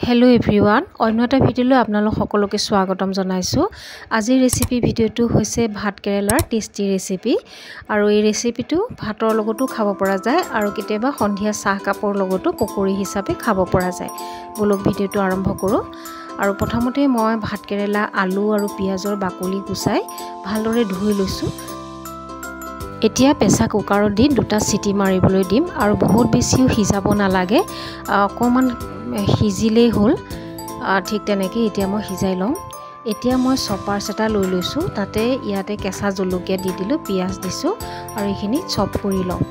Hello everyone अन्य এটা ভিডিওলৈ আপোনালোক সকলোকে স্বাগতম জনাইছো। আজিৰ ৰেচিপি ভিডিওটো হৈছে ভাত কেৰেলাৰ টেস্টি ৰেচিপি আৰু এই ৰেচিপিটো ভাতৰ লগতো খাব পৰা যায় আৰু কেতিয়াবা সন্ধিয়া চাহ কাপৰ লগতো পকৰি হিচাপে খাব পৰা যায়। বলক ভিডিওটো আৰম্ভ কৰো। আৰু প্ৰথমতে মই ভাত কেৰেলা আলু আৰু পিয়াজৰ বাকলি গুছাই ভালদৰে ধুই লৈছো। এতিয়া প্ৰেছাৰ কুকাৰত দি দুটা সিটি মাৰিবলৈ দিম আৰু বহুত বেছিও সিজাব নালাগে, অকমান সিজিলেই হ'ল। ঠিক তেনেকৈ এতিয়া মই সিজাই লম। এতিয়া মই চপাৰ এটা লৈ লৈছোঁ, তাতে ইয়াতে কেঁচা জলকীয়া দি দিলোঁ, পিঁয়াজ দিছোঁ আৰু এইখিনি চপ কৰি লম।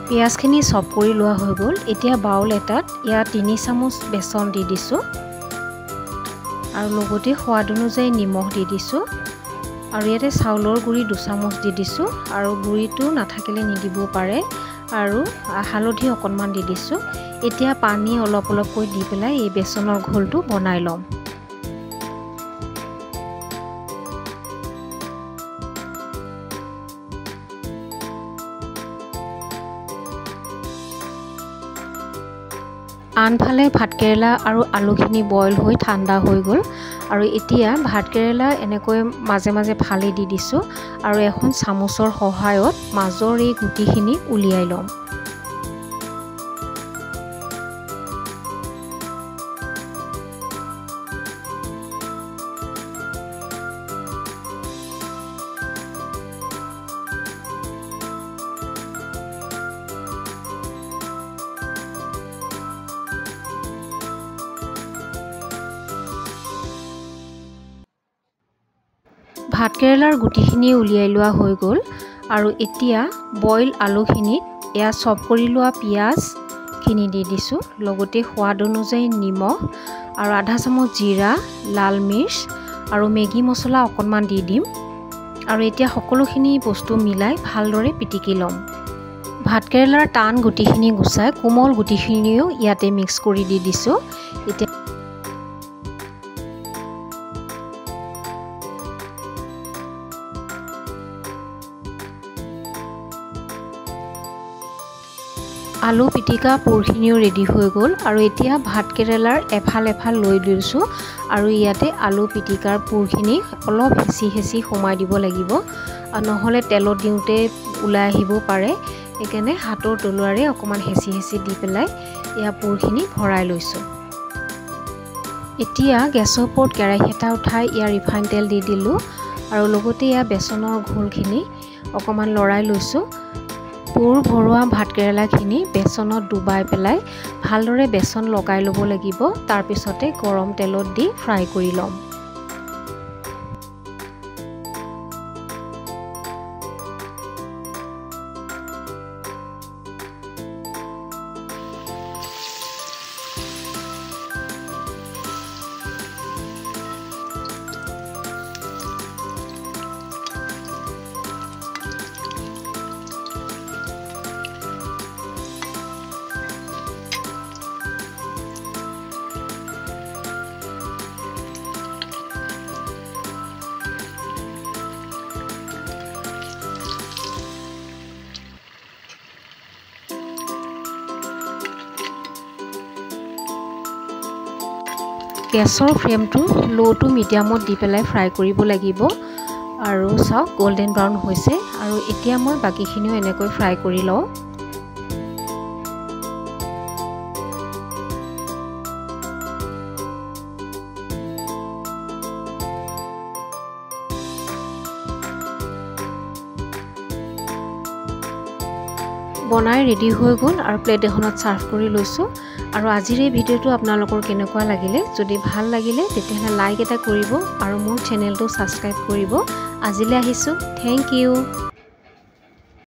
পিঁয়াজখিনি চপ কৰি লোৱা হৈ গ'ল। এতিয়া বাউল এটাত ইয়াত 3 চামুচ বেচন দি দিছোঁ আৰু লগতে সোৱাদ অনুযায়ী নিমখ দি দিছোঁ আৰু ইয়াতে চাউলৰ গুড়ি 2 চামুচ দি দিছোঁ আৰু গুড়িটো নাথাকিলে নিদিব পাৰে আৰু হালধি অকণমান দি দিছোঁ। এতিয়া পানী অলপ অলপকৈ দি পেলাই এই বেচনৰ ঘোলটো বনাই ল'ম। আনফালে ভাতকেৰেলা আৰু আলুখিনি বইল হৈ ঠাণ্ডা হৈ গ'ল আৰু এতিয়া ভাতকেৰেলা এনেকৈ মাজে মাজে ফালি দি দিছোঁ আৰু এখন চামুচৰ সহায়ত মাজৰ এই গুটিখিনি উলিয়াই ল'ম। ভাতকেৰেলাৰ গুটিখিনি উলিয়াই লোৱা হৈ গ'ল আৰু এতিয়া বইল আলুখিনিত এয়া চপ কৰি লোৱা পিঁয়াজখিনি দি দিছোঁ, লগতে সোৱাদ অনুযায়ী নিমখ আৰু আধা চামুচ জিৰা, লাল মিৰ্চ আৰু মেগী মছলা অকণমান দি দিম আৰু এতিয়া সকলোখিনি বস্তু মিলাই ভালদৰে পিটিকি ল'ম। ভাতকেৰেলাৰ টান গুটিখিনি গুচাই কোমল গুটিখিনিও ইয়াতে মিক্স কৰি দি দিছোঁ। এতিয়া আলু পিটিকা পুৰখিনিও ৰেডি হৈ গ'ল আৰু এতিয়া ভাতকেৰেলাৰ এফাল এফাল লৈ লৈছোঁ আৰু ইয়াতে আলু পিটিকাৰ পুৰখিনি অলপ হেঁচি হেঁচি সোমাই দিব লাগিব, নহ'লে তেলত দিওঁতে ওলাই আহিব পাৰে। সেইকাৰণে হাতৰ তলুৱাৰে অকণমান হেঁচি হেঁচি দি পেলাই এয়া পুৰখিনি ভৰাই লৈছোঁ। এতিয়া গেছৰ ওপৰত কেৰাহী এটা উঠাই ইয়াৰ ৰিফাইন তেল দি দিলোঁ আৰু লগতে এয়া বেচনৰ ঘোলখিনি অকণমান লৰাই লৈছোঁ। পুৰ ভৰোৱা ভাতকেৰেলাখিনি বেচনত ডুবাই পেলাই ভালদৰে বেচন লগাই ল'ব লাগিব, তাৰপিছতে গৰম তেলত দি ফ্ৰাই কৰি ল'ম। গেছৰ ফ্লেমটো ল' টু মিডিয়ামত দি পেলাই ফ্ৰাই কৰিব লাগিব আৰু চাওক গোল্ডেন ব্ৰাউন হৈছে আৰু এতিয়া মই বাকীখিনিও এনেকৈ ফ্ৰাই কৰি লওঁ। বনাই ৰেডি হৈ গ'ল আৰু প্লেট এখনত ছাৰ্ভ কৰি লৈছোঁ। আৰু আজিৰ এই ভিডিঅ'টো আপোনালোকৰ কেনেকুৱা লাগিলে, যদি ভাল লাগিলে তেতিয়াহ'লে লাইক এটা কৰিব আৰু মোৰ চেনেলটো ছাবস্ক্ৰাইব কৰিব। আজিলৈ আহিছোঁ, থেংক ইউ।